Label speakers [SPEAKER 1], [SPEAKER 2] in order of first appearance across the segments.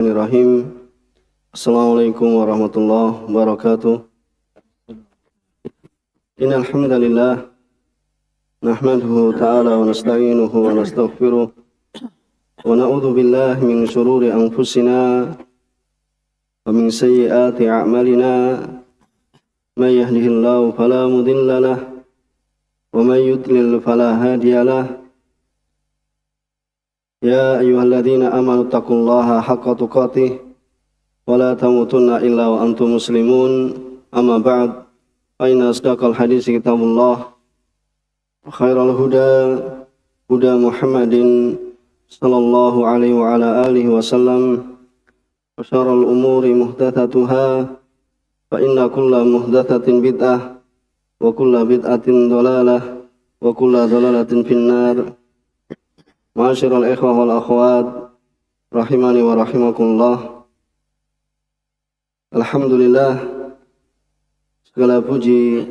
[SPEAKER 1] Bismillahirrahmanirrahim. Assalamualaikum warahmatullahi wabarakatuh. Innal hamdalillah nahmaduhu ta'ala wa nasta'inuhu wa nastaghfiruh wa na'udzu billahi min shururi anfusina wa min sayyiati a'malina. May yahdihillahu fala mudilla lahu wa may yudlil fala hadiya lahu. Ya ayyuhalladzina amanu taqullaha haqqa tuqatih wa la tamutunna illa wa antum muslimun. Amma ba'd, fa inna asdaqal hadits kitabullah wa khairal huda huda Muhammadin sallallahu alaihi wa ala alihi wasallam wa syarrul umuri muhdatsatuha fa inna kulla muhdatsatin bid'ah wa kulla bid'atin dhalalah wa kulla dhalalatin finnar. Ma'asyiral ikhwah wal akhwat rahimani wa rahimakumullah. Alhamdulillah, segala puji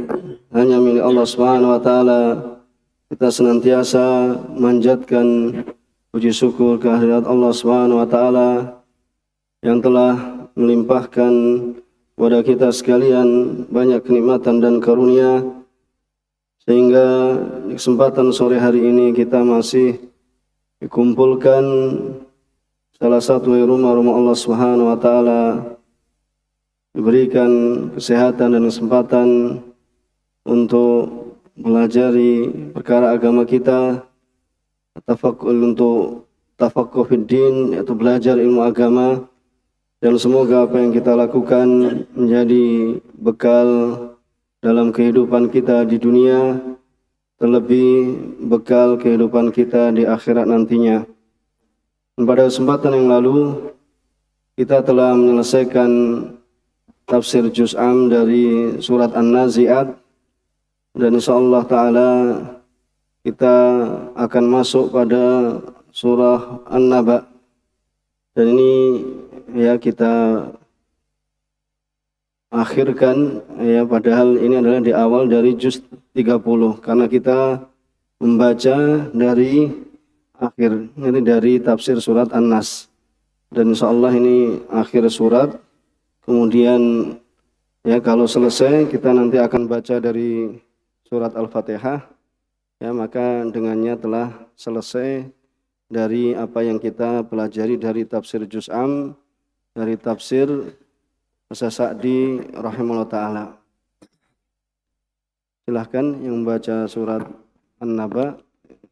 [SPEAKER 1] hanya milik Allah Subhanahu wa taala. Kita senantiasa manjatkan puji syukur kehadirat Allah Subhanahu wa taala yang telah melimpahkan kepada kita sekalian banyak kenikmatan dan karunia, sehingga di kesempatan sore hari ini kita masih dikumpulkan salah satu rumah-rumah Allah Subhanahu wa taala, diberikan kesehatan dan kesempatan untuk melajari perkara agama kita, untuk tafaqquh fid din, yaitu belajar ilmu agama, dan semoga apa yang kita lakukan menjadi bekal dalam kehidupan kita di dunia, terlebih bekal kehidupan kita di akhirat nantinya. Pada kesempatan yang lalu kita telah menyelesaikan tafsir juz am dari surat An-Nazi'at, dan insyaallah ta'ala kita akan masuk pada surah An-Naba. Dan ini ya kita akhirkan ya, padahal ini adalah di awal dari juz 30 karena kita membaca dari akhir, ini dari tafsir surat An-Nas, dan insyaallah ini akhir surat. Kemudian ya kalau selesai kita nanti akan baca dari surat Al-Fatihah, ya maka dengannya telah selesai dari apa yang kita pelajari dari tafsir juz am, dari tafsir As-Sa'di rahimahullah ta'ala. Silahkan yang membaca surat An-Naba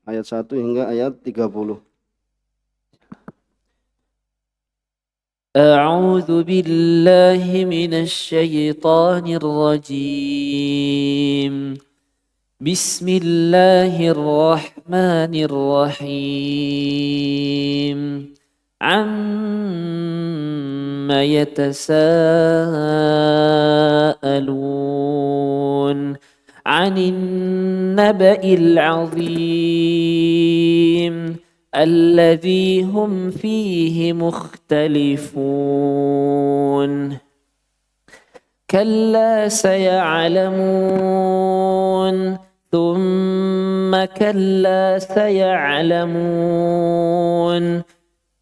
[SPEAKER 1] ayat 1 hingga ayat 30.
[SPEAKER 2] أعوذ بالله من الشيطان الرجيم بسم الله الرحمن الرحيم عما يتساءلون عن النبأ العظيم الذي هم فيه مختلفون كلا سيعلمون ثم كلا سيعلمون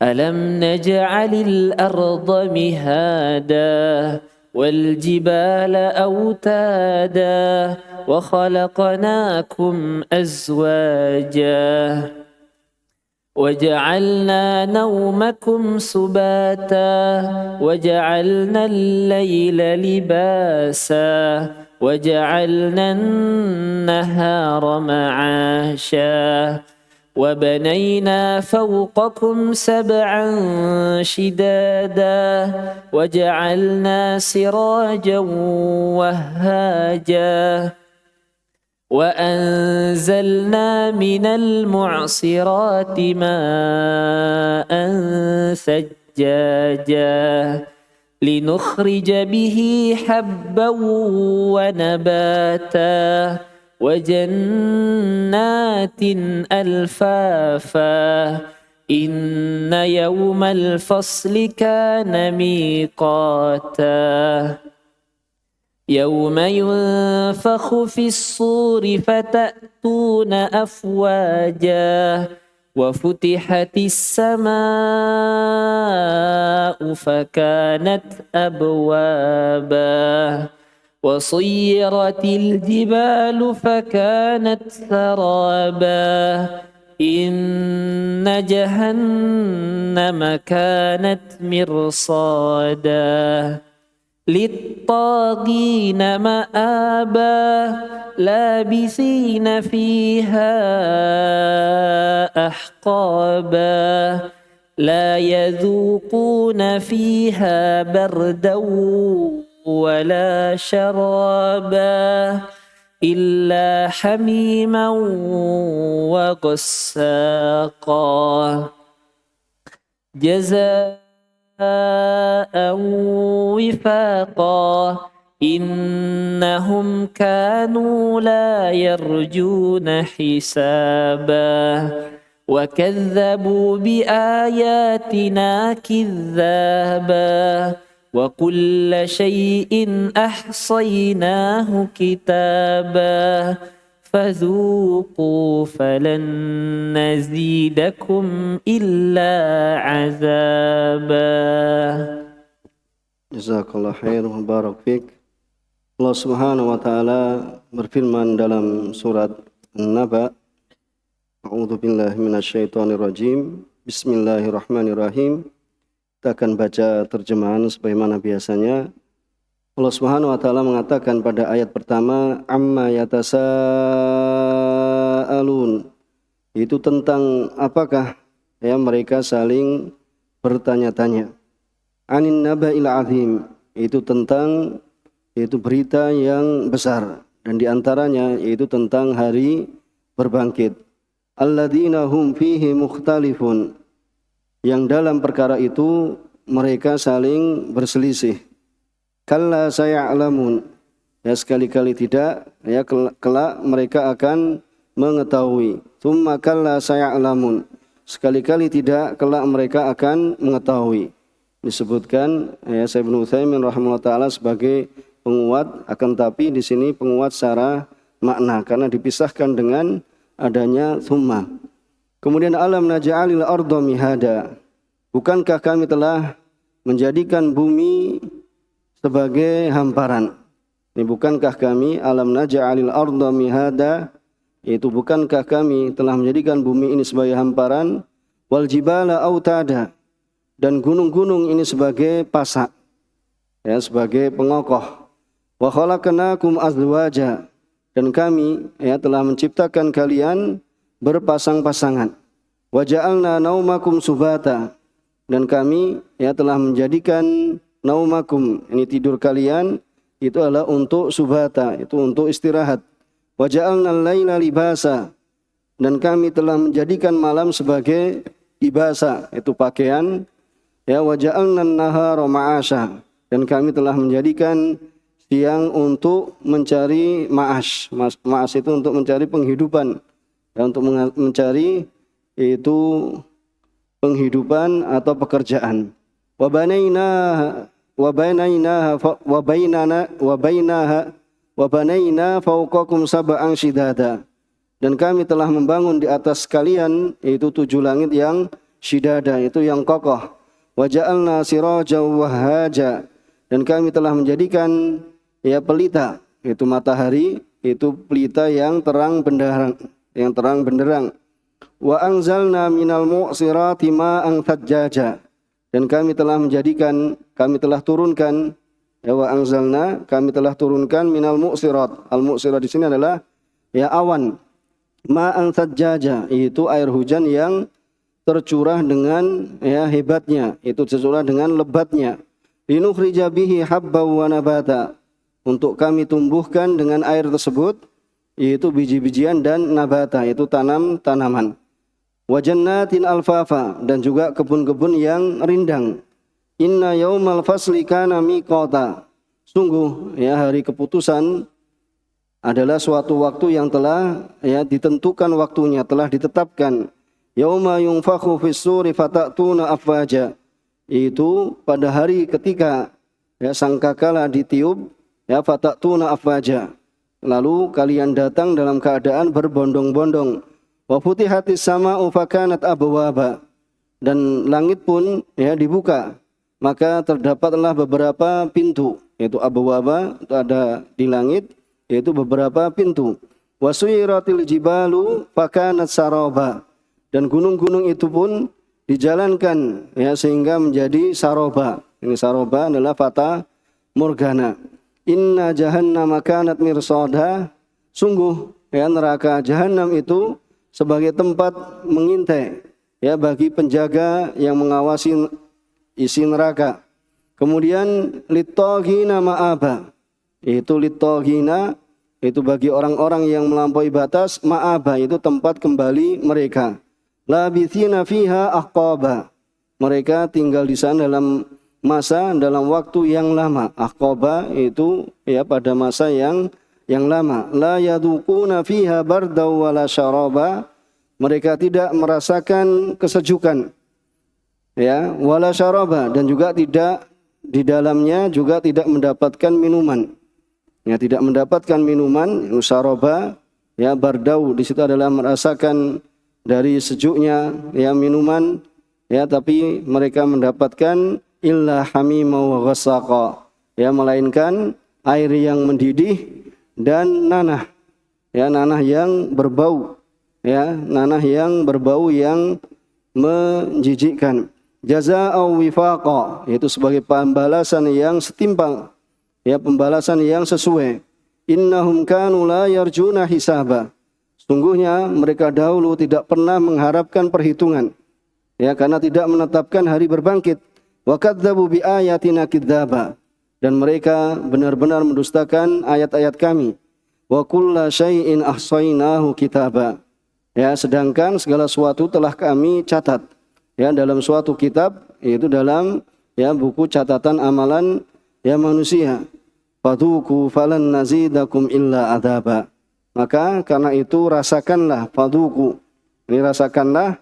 [SPEAKER 2] ألم نجعل الأرض مهادا والجبال أوتادا وخلقناكم أزواجا وجعلنا نومكم سباتا وجعلنا الليل لباسا وجعلنا النهار معاشا وبنينا فوقكم سبعا شدادا وجعلنا سراجا وهاجا وأنزلنا من المعصرات ماء ثجاجا لنخرج به حبا ونباتا وجنات ألفافا إن يوم الفصل كان ميقاتا يوم ينفخ في الصور فتأتون أفواجا وفتحت السماء فكانت أبوابا وصيرت الجبال فكانت سرابا إن جهنم كانت مرصادا للطاغين مآبا لابثين فيها أحقابا لا يذوقون فيها بردا ولا شرابا إلا حميما وغساقا جزاء وفاقا إنهم كانوا لا يرجون حسابا وكذبوا بآياتنا كذابا وكل شيء أحصيناه كتابا فذوقوا فلن نزيدكم إلا عذابا.
[SPEAKER 1] Jazakallah khair wa barak fik. Allah Subhanahu wa taala berfirman dalam surat An-Naba, A'udzu billahi minasyaitonir rajim. Bismillahirrahmanirrahim. Kita akan baca terjemahan sebagaimana biasanya. Allah Subhanahu wa taala mengatakan pada ayat pertama, amma yatasaalun. Itu tentang apakah ya mereka saling bertanya-tanya. Anin naba'il azim. Itu tentang berita yang besar, dan diantaranya yaitu tentang hari berbangkit. Alladzina hum fihi mukhtalifun. Yang dalam perkara itu mereka saling berselisih. Kalla saya'lamun. Ya, sekali-kali tidak, ya kelak mereka akan mengetahui. Tsumma kalla saya'lamun. Sekali-kali tidak, kelak mereka akan mengetahui. Disebutkan ya Syekh Ibnu Utsaimin rahimahullah taala sebagai penguat, akan tapi di sini penguat secara makna karena dipisahkan dengan adanya tsumma. Kemudian alam naj'alil arda mihada. Bukankah kami telah menjadikan bumi sebagai hamparan? Ini bukankah kami alam naj'alil arda mihada, yaitu bukankah kami telah menjadikan bumi ini sebagai hamparan, wal jibala autada, dan gunung-gunung ini sebagai pasak, ya, sebagai pengokoh. Wa khalaqnakum azwaja, dan kami ya telah menciptakan kalian berpasang-pasangan. Wa ja'alna naumakum subata, dan kami ya telah menjadikan naumakum, ini tidur kalian itu adalah untuk subata, itu untuk istirahat. Wa ja'alna al-laila libasa, dan kami telah menjadikan malam sebagai libasa, itu pakaian. Ya, wa ja'alna an-nahara ma'asha, dan kami telah menjadikan siang untuk mencari ma'ash. Ma'ash itu untuk mencari penghidupan, ya, untuk mencari itu penghidupan atau pekerjaan. Wa banaina fawqakum sab'an shidada, dan kami telah membangun di atas kalian yaitu 7 langit yang shidada, itu yang kokoh. Wa ja'alna sirajan wahaja, dan kami telah menjadikan ya pelita, itu matahari, itu pelita yang terang benderang. Wa anzalna minal mu'sirati ma'an thajjaja, dan kami telah turunkan ya wa anzalna, kami telah turunkan minal mu'sirat. Al-mu'sirat di sini adalah ya awan. Ma'an thajjaja, itu air hujan yang tercurah dengan ya hebatnya, itu tercurah dengan lebatnya. Linukhrija bihi habban wa nabata, untuk kami tumbuhkan dengan air tersebut yaitu biji-bijian dan nabata, itu tanaman. Wa jannatin alfafa, dan juga kebun-kebun yang rindang. Inna yaumal fasli kana miqata, sungguh ya hari keputusan adalah suatu waktu yang telah ya ditentukan waktunya, telah ditetapkan. Yauma yunfakhu fis-suri fatatuna afwaja, itu pada hari ketika ya sangkakala ditiup ya fatatuna afwaja, lalu kalian datang dalam keadaan berbondong-bondong. Wa futihatis sama'u fakanat abwaba. Dan langit pun ya dibuka, maka terdapatlah beberapa pintu, yaitu abwaba, itu ada di langit, yaitu beberapa pintu. Wa suyiratil jibalu fakanat saraba. Dan gunung-gunung itu pun dijalankan ya sehingga menjadi saroba. Ini saroba adalah fata morgana. Inna jahannama kanat mirsada. Sungguh ya neraka jahanam itu sebagai tempat mengintai ya bagi penjaga yang mengawasi isi neraka. Kemudian litoghina ma'aba. Itu litoghina itu bagi orang-orang yang melampaui batas, ma'aba itu tempat kembali mereka. Labithina fiha ahqaba. Mereka tinggal di sana dalam waktu yang lama. Ahqaba itu ya pada masa yang lama. La yaduquna fiha bardaw wala syaraba. Mereka tidak merasakan kesejukan. Ya, wala syaraba, dan juga tidak di dalamnya juga tidak mendapatkan minuman. Ya, tidak mendapatkan minuman, syaraba, ya bardaw di situ adalah merasakan dari sejuknya ya minuman, ya tapi mereka mendapatkan illa hamima wa ghasaqa. Ya, melainkan air yang mendidih dan nanah, ya nanah yang berbau, ya nanah yang berbau yang menjijikkan. Jazaa'u wifaqa, yaitu sebagai pembalasan yang setimpal, ya pembalasan yang sesuai. Innahum kanu la yarjuna hisaba. Sungguhnya mereka dahulu tidak pernah mengharapkan perhitungan, ya karena tidak menetapkan hari berbangkit. Wa kadzdzabu bi ayatina kidzaba. Dan mereka benar-benar mendustakan ayat-ayat kami. Wa kulla syai'in ahsainahu kitaba. Ya, sedangkan segala sesuatu telah kami catat ya dalam suatu kitab, yaitu dalam ya buku catatan amalan ya manusia. Fadhuku falan nazidakum illa adzaba. Maka karena itu rasakanlah, fadhuku. Ini rasakanlah,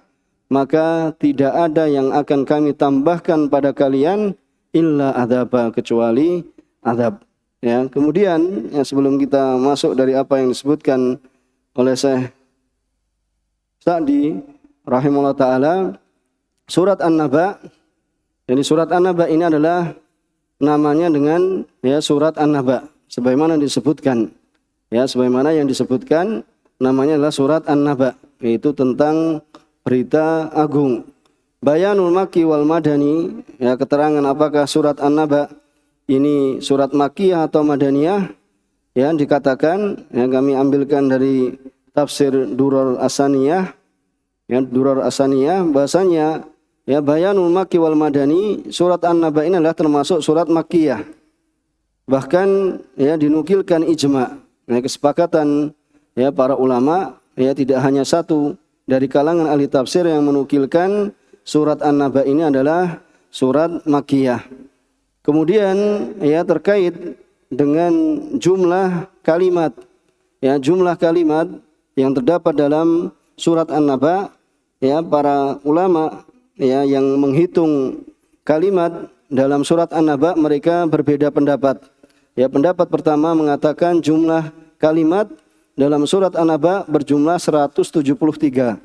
[SPEAKER 1] maka tidak ada yang akan kami tambahkan pada kalian illa adzaba, kecuali azab. Ya, kemudian ya, sebelum kita masuk dari apa yang disebutkan oleh Syekh Sa'di rahimahullah taala, surat An-Naba. Jadi surat An-Naba ini adalah namanya dengan ya surat An-Naba sebagaimana disebutkan. Ya, sebagaimana yang disebutkan namanya adalah surat An-Naba, yaitu tentang berita agung. Bayanul Makki wal Madani, ya keterangan apakah surat An-Naba ini surat Makkiyah atau Madaniyah, ya dikatakan, ya kami ambilkan dari tafsir Durar Asaniyah, ya Durar Asaniyah, bahasanya ya Bayanul Makki wal Madani, surat An-Naba ini adalah termasuk surat Makkiyah. Bahkan ya dinukilkan ijma', ya kesepakatan ya para ulama, ya tidak hanya satu dari kalangan ahli tafsir yang menukilkan surat An-Naba ini adalah surat Makkiyah. Kemudian ya terkait dengan jumlah kalimat, ya jumlah kalimat yang terdapat dalam surat An-Naba, ya para ulama ya yang menghitung kalimat dalam surat An-Naba mereka berbeda pendapat. Ya, pendapat pertama mengatakan jumlah kalimat dalam surat An-Naba berjumlah 173.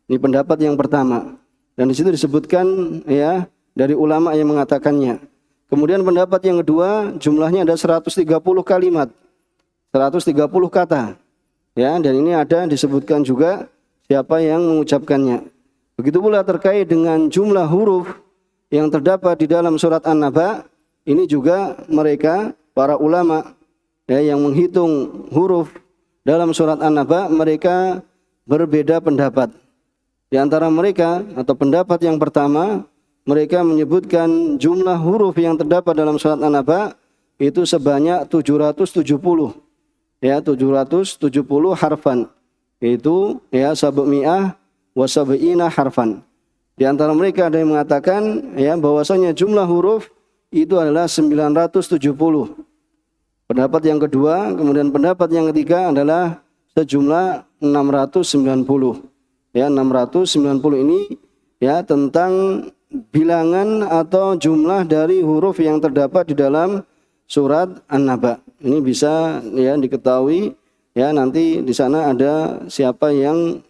[SPEAKER 1] Ini pendapat yang pertama. Dan di situ disebutkan ya dari ulama yang mengatakannya. Kemudian pendapat yang kedua jumlahnya ada 130 kalimat. 130 kata. Ya, dan ini ada disebutkan juga siapa yang mengucapkannya. Begitu pula terkait dengan jumlah huruf yang terdapat di dalam surat An-Naba, ini juga mereka para ulama ya yang menghitung huruf dalam surat An-Naba mereka berbeda pendapat. Di antara mereka atau pendapat yang pertama, mereka menyebutkan jumlah huruf yang terdapat dalam surat An-Naba itu sebanyak 770. Ya, 770 harfan. Itu ya sab'mi'ah wa sab'ina harfan. Di antara mereka ada yang mengatakan ya bahwasanya jumlah huruf itu adalah 970. Pendapat yang kedua, kemudian pendapat yang ketiga adalah sejumlah 690. Ya, 690 ini ya tentang bilangan atau jumlah dari huruf yang terdapat di dalam surat An-Naba. Ini bisa ya diketahui ya nanti di sana ada siapa yang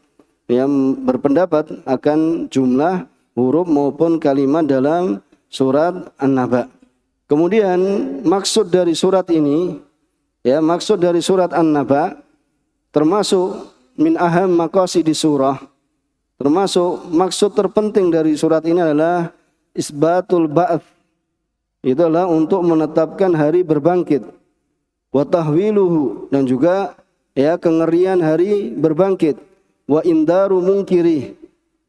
[SPEAKER 1] yang berpendapat akan jumlah huruf maupun kalimat dalam surat An-Naba. Kemudian maksud dari surat ini, maksud dari surat An-Naba termasuk min aham maqasidi surah, termasuk maksud terpenting dari surat ini adalah isbatul ba'ats, itu adalah untuk menetapkan hari berbangkit, wa tahwiluhu, dan juga kengerian hari berbangkit, wa indaru mungkiri,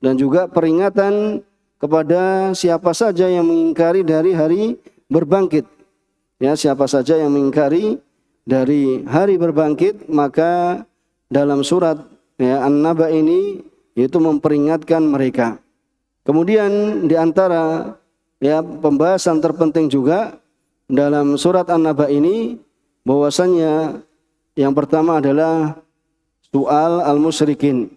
[SPEAKER 1] dan juga peringatan kepada siapa saja yang mengingkari dari hari berbangkit. Siapa saja yang mengingkari dari hari berbangkit, maka dalam surat An-Naba ini itu memperingatkan mereka. Kemudian di antara pembahasan terpenting juga dalam surat An-Naba ini bahwasannya yang pertama adalah soal al-musyrikin.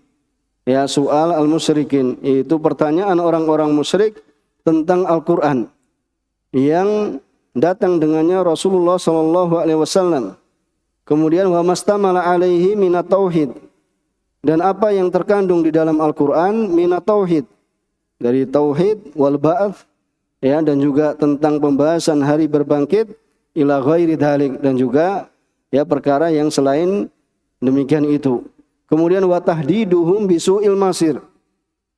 [SPEAKER 1] Soal al-musyrikin, itu pertanyaan orang-orang musyrik tentang Al-Quran yang datang dengannya Rasulullah SAW. Kemudian wa mastamala alaihi minat tauhid, dan apa yang terkandung di dalam Al-Quran minat tauhid, dari tauhid wal ba'ats, dan juga tentang pembahasan hari berbangkit, ila ghairi dhalik, dan juga perkara yang selain demikian itu. Kemudian wa tahdiduhum bisu'il masir,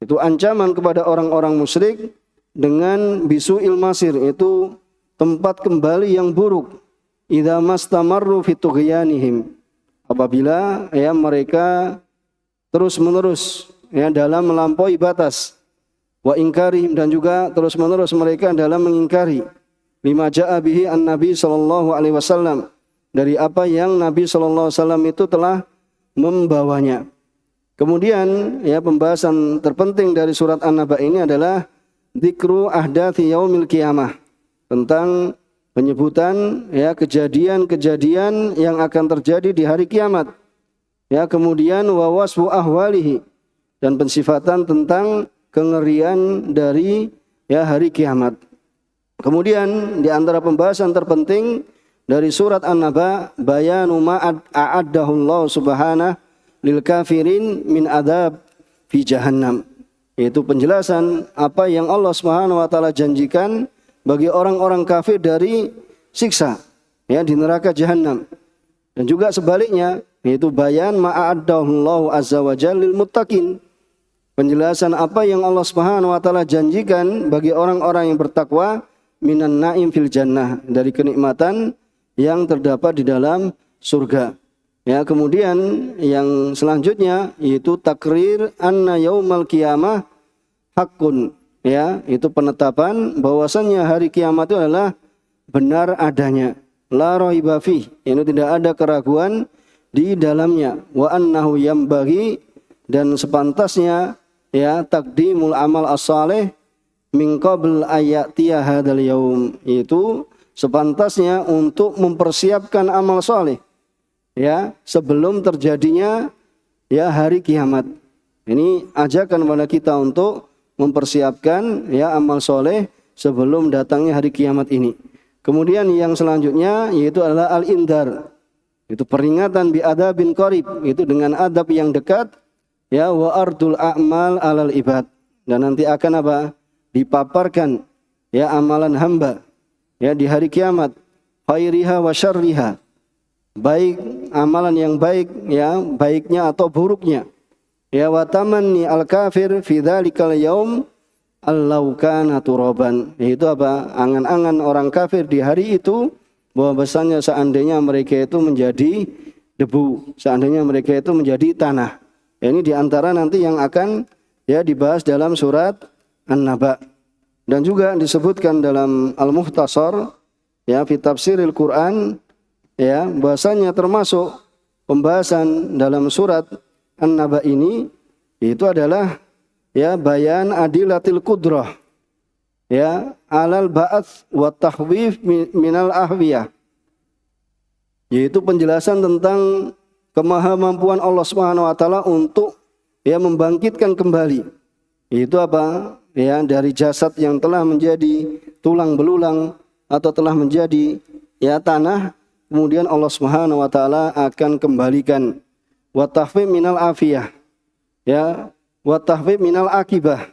[SPEAKER 1] itu ancaman kepada orang-orang musyrik dengan bisu'il masir, itu tempat kembali yang buruk. Idza mastamarru fi tughyanihim, apabila mereka terus-menerus dalam melampaui batas, wa ingkarihim, dan juga terus-menerus mereka dalam mengingkari lima jaa bihi an-nabi sallallahu alaihi wasallam, dari apa yang Nabi sallallahu alaihi wasallam itu telah membawanya. Kemudian pembahasan terpenting dari surat An-Naba ini adalah dzikru ahdathi yaumil qiyamah, tentang penyebutan kejadian-kejadian yang akan terjadi di hari kiamat. Kemudian wa wasfu ahwalihi, dan pensifatan tentang kengerian dari hari kiamat. Kemudian di antara pembahasan terpenting dari surat An-Naba, bayanu ma a'addahu Allah subhanahu lil kafirin min adab fi jahannam, yaitu penjelasan apa yang Allah Subhanahu wa taala janjikan bagi orang-orang kafir dari siksa di neraka jahanam. Dan juga sebaliknya, yaitu bayan ma a'addahu Allah azza wa jalla lil muttaqin, penjelasan apa yang Allah Subhanahu wa taala janjikan bagi orang-orang yang bertakwa, minan naim fil jannah, dari kenikmatan yang terdapat di dalam surga. Kemudian yang selanjutnya yaitu takrir anna yaumal qiyamah hakun, itu penetapan bahwasannya hari kiamat itu adalah benar adanya, la raiba fih, ini tidak ada keraguan di dalamnya, wa annahu yambaghi, dan sepantasnya takdimul amal as-salih min qabl ayatiya hadzal yaum, itu sepantasnya untuk mempersiapkan amal soleh sebelum terjadinya hari kiamat. Ini ajakan kepada kita untuk mempersiapkan amal soleh sebelum datangnya hari kiamat ini. Kemudian yang selanjutnya yaitu adalah al-indar, itu peringatan bi adabin qarib, itu dengan adab yang dekat, wa ardul a'mal alal ibad, dan nanti akan dipaparkan amalan hamba di hari kiamat, khairiha wa syarriha, baik amalan yang baik baiknya atau buruknya, wa tamanni al kafir fi dzalikal yaum allau kana turaban, yaitu angan-angan orang kafir di hari itu bahwasanya seandainya mereka itu menjadi debu, seandainya mereka itu menjadi tanah. Ini diantara nanti yang akan dibahas dalam surat An-Naba. Dan juga disebutkan dalam Al-Mukhtasar fi tafsiril Quran bahwasanya termasuk pembahasan dalam surat An-Naba ini itu adalah bayan adilatil qudrah alal ba'ats wa tahwif minal ahwiyah, yaitu penjelasan tentang kemahamampuan Allah Subhanahu wa taala untuk membangkitkan kembali itu dari jasad yang telah menjadi tulang belulang atau telah menjadi tanah, kemudian Allah Subhanahu wa taala akan kembalikan, wa tahfim minal afiyah, ya, wa tahwib minal akibah,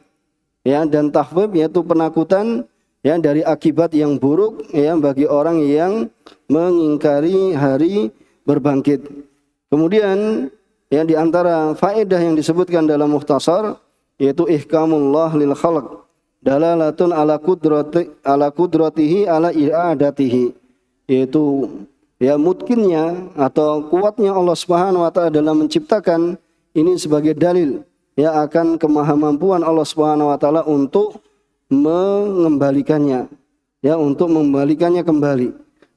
[SPEAKER 1] ya, dan tahwib yaitu penakutan, ya, dari akibat yang buruk, ya, bagi orang yang mengingkari hari berbangkit. Kemudian, ya, di antara faedah yang disebutkan dalam Mukhtasar yaitu ihkamullah lil khalq, dalalatun ala qudratihi ala i'adatihi, yaitu, ya, mungkinnya atau kuatnya Allah Subhanahu wa taala dalam menciptakan ini sebagai dalil, ya, akan kemahamampuan Allah Subhanahu wa taala untuk mengembalikannya, ya, untuk membalikannya kembali.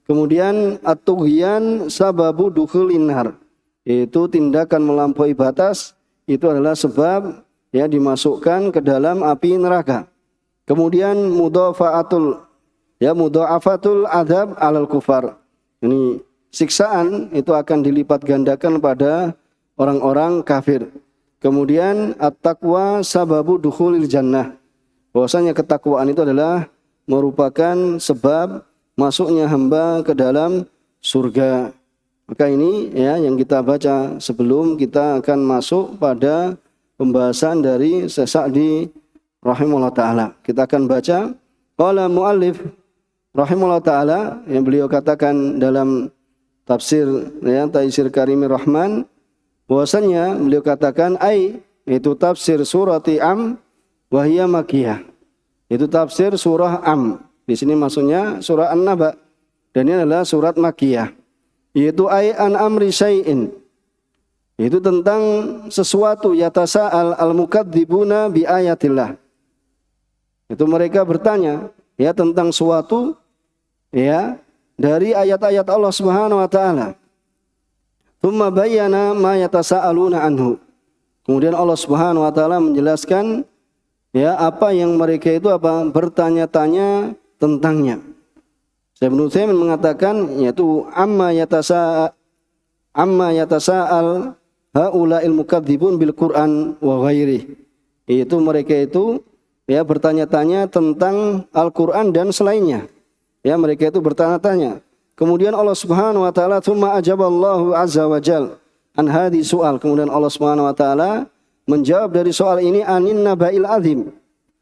[SPEAKER 1] Kemudian at-tughyan sababu dukhulin nar, yaitu tindakan melampaui batas itu adalah sebab, ya, dimasukkan ke dalam api neraka. Kemudian mudha'afatul adab alal kufar. Ini siksaan itu akan dilipat gandakan pada orang-orang kafir. Kemudian at-taqwa sababu dukhulil jannah. Bahwasanya ketakwaan itu adalah merupakan sebab masuknya hamba ke dalam surga. Maka ini, ya, yang kita baca sebelum kita akan masuk pada pembahasan dari Syekh Sa'di rahimahullah taala. Kita akan baca qala muallif rahimahullah taala, yang beliau katakan dalam tafsir, ya, Taisir Karimir Rahman, bahwasanya beliau katakan itu tafsir surati Am wa hiya makkiyah. Itu tafsir surah Am. Di sini maksudnya surah An-Naba, dan ini adalah surat makkiyah. Yaitu an amri syai'in, itu tentang sesuatu, yatasa'al al-mukadzibuna bi ayatillah. Itu mereka bertanya, ya, tentang suatu, ya, dari ayat-ayat Allah Subhanahu wa taala. Tsumma bayyana ma yatasaaluna anhu. Kemudian Allah Subhanahu wa taala menjelaskan, ya, apa yang mereka itu bertanya-tanya tentangnya. Syekh Ibnu Utsaimin mengatakan, yaitu amma yatasa'al haula'il mukadzibun bil Qur'an wa ghairi. Itu mereka itu, ya, bertanya-tanya tentang Al-Qur'an dan selainnya. Ya, mereka itu bertanya-tanya. Kemudian Allah Subhanahu wa taala tsumma ajaballahu azza wa jal an hadhi soal. Kemudian Allah Subhanahu wa taala menjawab dari soal ini, anin naba'il azim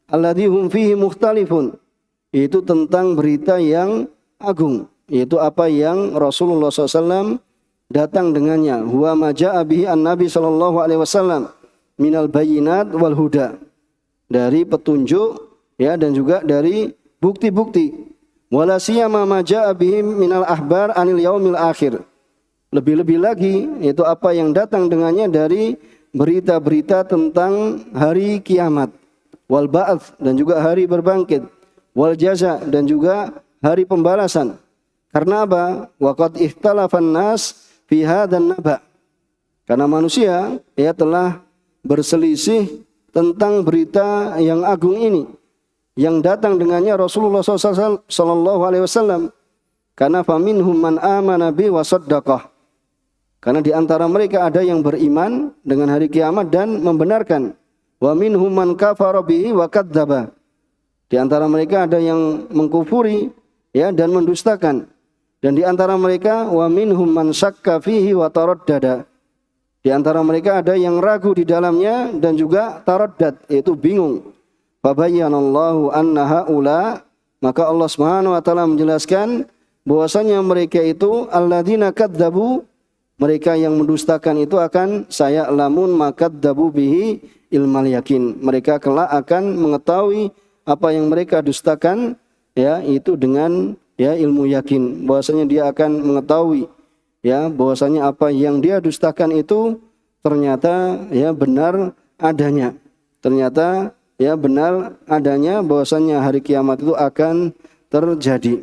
[SPEAKER 1] alladzi hum fihi mukhtalifun. Itu tentang berita yang agung, yaitu apa yang Rasulullah SAW datang dengannya. Huwa ma ja'a bihi an-nabi sallallahu alaihi wasallam minal bayyinat wal huda, dari petunjuk, ya, dan juga dari bukti-bukti. Wala siyama ma ja'a bihi minal ahbar anil yaumil akhir. Lebih-lebih lagi, yaitu apa yang datang dengannya dari berita-berita tentang hari kiamat, wal ba'ats, dan juga hari berbangkit, wal jaza, dan juga hari pembalasan. Karena apa? Waqad ikhtalafan nas fi hadzal naba. Karena manusia, ya, telah berselisih tentang berita yang agung ini, yang datang dengannya Rasulullah sallallahu alaihi wasallam. Karena faminhum man amana bi wa saddaqah. Karena di antara mereka ada yang beriman dengan hari kiamat dan membenarkan. Wa minhum man kafara bihi wa kadzdzaba. Di antara mereka ada yang mengkufuri, ya, dan mendustakan. Dan di antara mereka wa minhum man syakka fihi wa taraddada. Di antara mereka ada yang ragu di dalamnya dan juga taraddad, yaitu bingung. Fa bayyanallahu anna haula, maka Allah Subhanahu wa taala menjelaskan bahwasanya mereka itu alladzina kadzdzabu, mereka yang mendustakan itu akan saya lamun makadzabu bihi ilmal yakin. Mereka kelak akan mengetahui apa yang mereka dustakan, ya, itu dengan, ya, ilmu yakin, bahwasanya dia akan mengetahui, ya, bahwasanya apa yang dia dustakan itu ternyata, ya, benar adanya. Ternyata, ya, benar adanya, bahwasanya hari kiamat itu akan terjadi.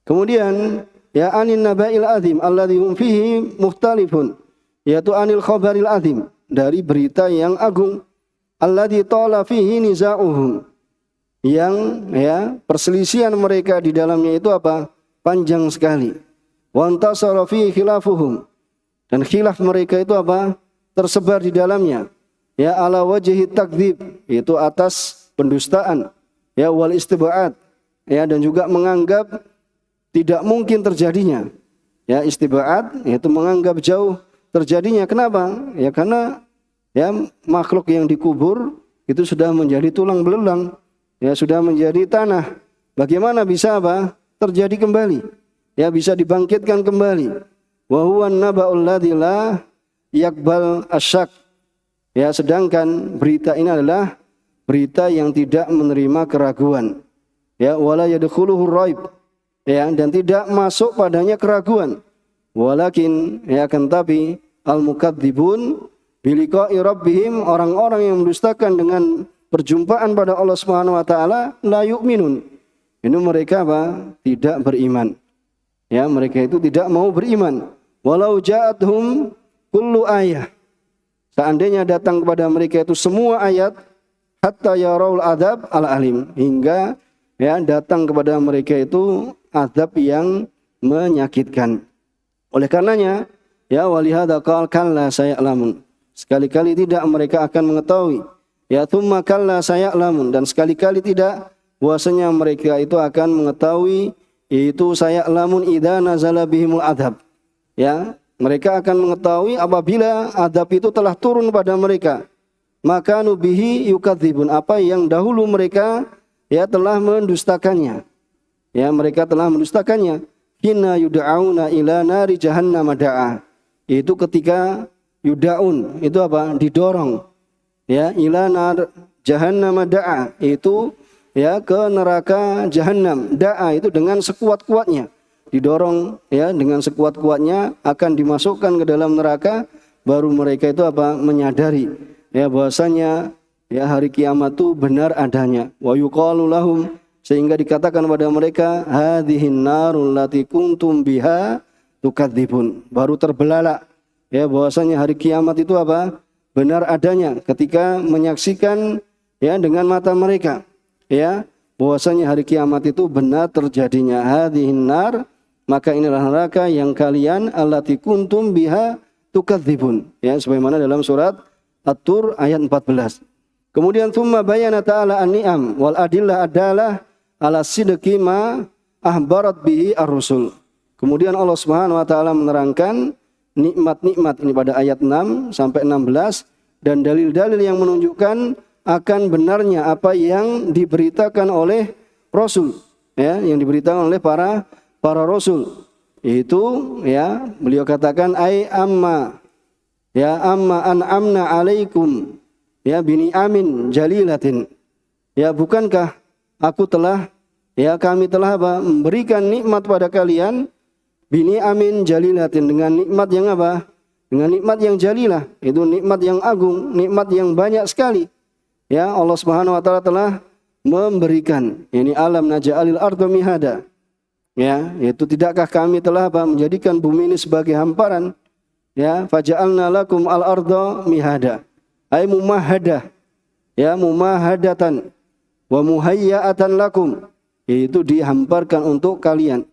[SPEAKER 1] Kemudian, ya, anin naba'il azim alladzi hum fihi mukhtalifun, yaitu anil khabaril azim, dari berita yang agung, alladzi tala fihi niza'uhum, yang, ya, perselisihan mereka di dalamnya itu panjang sekali. Wa antasara fihi khilafuhum, dan khilaf mereka itu tersebar di dalamnya, ya, ala wajhi takdzib, yaitu atas pendustaan, ya, wal istib'ad, ya, dan juga menganggap tidak mungkin terjadinya, ya, istib'ad, yaitu menganggap jauh terjadinya. Kenapa? Ya, karena, ya makhluk yang dikubur itu sudah menjadi tulang belulang, ya sudah menjadi tanah. Bagaimana bisa terjadi kembali? Ya bisa dibangkitkan kembali. Wa huwa an-naba'ul ladzi la yaqbal asyak. Ya sedangkan berita ini adalah berita yang tidak menerima keraguan. Ya wala yadkhuluhu raib. Ya dan tidak masuk padanya keraguan. Walakin ya akan tapi al-mukadzibun biliqa'i rabbihim, orang-orang yang mendustakan dengan perjumpaan pada Allah Subhanahu wa taala, la yu'minun. Ini mereka tidak beriman. Ya, mereka itu tidak mau beriman. Walau ja'atuhum kullu ayah. Seandainya datang kepada mereka itu semua ayat, hatta yaraul adzab al-alim, hingga ya datang kepada mereka itu azab yang menyakitkan. Oleh karenanya, ya walihada qala kalla saya'lamun. Sekali-kali tidak mereka akan mengetahui. Ya tsumma kalla saya'lamun, dan sekali-kali tidak bahwasanya mereka itu akan mengetahui, itu saya'lamun idza nazala bihimul adzab. Ya, mereka akan mengetahui apabila azab itu telah turun pada mereka. Maka nubihi yukadzibun, apa yang dahulu mereka ya telah mendustakannya. Ya, mereka telah mendustakannya. Hina yud'auna ila nari jahannam da'a. Itu ketika yud'aun, itu didorong. Ya, ila nar jahannam da'a, itu ya ke neraka jahanam. Da'a itu dengan sekuat-kuatnya. Didorong ya dengan sekuat-kuatnya akan dimasukkan ke dalam neraka, baru mereka itu menyadari ya bahwasanya ya hari kiamat itu benar adanya. Wa yuqalu lahum, sehingga dikatakan pada mereka, hadhihin narul lati kuntum biha tukadzibun. Baru terbelalak ya bahwasanya hari kiamat itu benar adanya ketika menyaksikan ya dengan mata mereka ya bahwasanya hari kiamat itu benar terjadinya. Hadhihin nar, maka inilah neraka yang kalian allati kuntum biha tukadzibun, ya sebagaimana dalam surat At-Tur ayat 14. Kemudian tsumma bayana ta'ala an-ni'am wal adillah adalah ala sidqi ma ahbarat bihi ar-rusul. Kemudian Allah Subhanahu wa taala menerangkan nikmat-nikmat ini pada ayat 6 sampai 16 dan dalil-dalil yang menunjukkan akan benarnya apa yang diberitakan oleh rasul, ya, yang diberitakan oleh para rasul. Itu ya beliau katakan ai amma ya amma an'amna alaikum ya bini amin jalilatin. Ya bukankah kami telah memberikan nikmat pada kalian bini amin jalilatin, dengan nikmat yang dengan nikmat yang jalilah, itu nikmat yang agung, nikmat yang banyak sekali. Ya Allah Subhanahu wa taala telah memberikan ini alam naj'alil arda mihada. Ya, yaitu tidakkah kami telah menjadikan bumi ini sebagai hamparan? Ya, faja'alna lakum al-arda mihada. Ay mumahadah. Ya, mumahadatan wa muhayya'atan lakum, yaitu dihamparkan untuk kalian.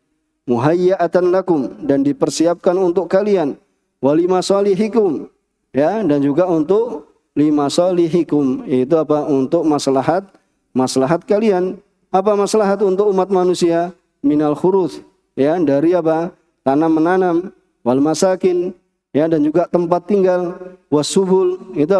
[SPEAKER 1] Muhayya'atan lakum, dan dipersiapkan untuk kalian. Walima salihikum, ya, dan juga untuk lima salihikum, yaitu untuk maslahat kalian. Apa maslahat untuk umat manusia? Minal khuruz, ya, dari tanam menanam, wal masakin, ya, dan juga tempat tinggal, wasubul, itu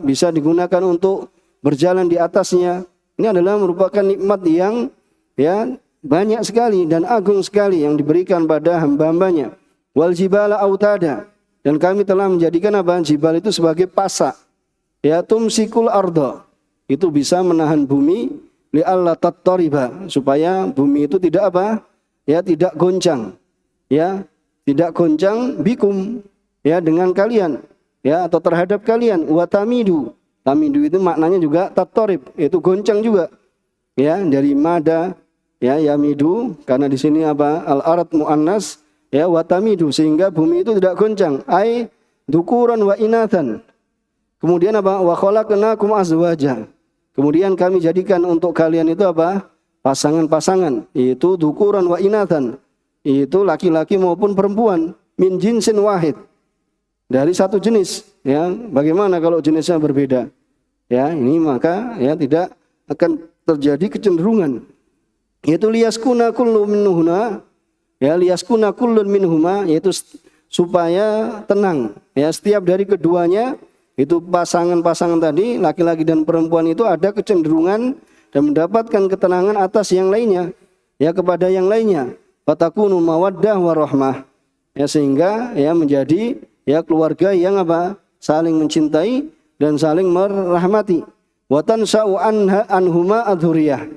[SPEAKER 1] bisa digunakan untuk berjalan di atasnya. Ini adalah merupakan nikmat yang ya banyak sekali dan agung sekali yang diberikan pada hamba-hambanya. Wal jibala autada, dan kami telah menjadikan jibal itu sebagai pasak. Ya, tumsikul arda, itu bisa menahan bumi, li alla tattariba, supaya bumi itu tidak tidak goncang. Ya, tidak goncang bikum, ya, dengan kalian, ya, atau terhadap kalian. Wa tamidu, tamidu itu maknanya juga tattarib, itu goncang juga. Ya, dari mada, ya, yamidu, karena di sini al-arad muannas, ya, wa tamidu, sehingga bumi itu tidak goncang. Ai dukuran wa inathan. Kemudian wa khalaqnakum azwaja. Kemudian kami jadikan untuk kalian itu pasangan-pasangan, itu dukuran wa inathan, itu laki-laki maupun perempuan, min jinsin wahid, dari satu jenis. Ya, bagaimana kalau jenisnya berbeda? Ya, ini maka ya tidak akan terjadi kecenderungan. Yaitu liyaskuna kullu minhuma, ya, liyaskuna kullun minhuma, yaitu supaya tenang, ya, setiap dari keduanya itu pasangan-pasangan tadi, laki-laki dan perempuan itu ada kecenderungan dan mendapatkan ketenangan atas yang lainnya, ya kepada yang lainnya. Fatakunu mawaddah warahmah. Ya sehingga ya menjadi ya keluarga yang apa? Saling mencintai dan saling merahmati. Wa tansa'u anhuma adhuriyah.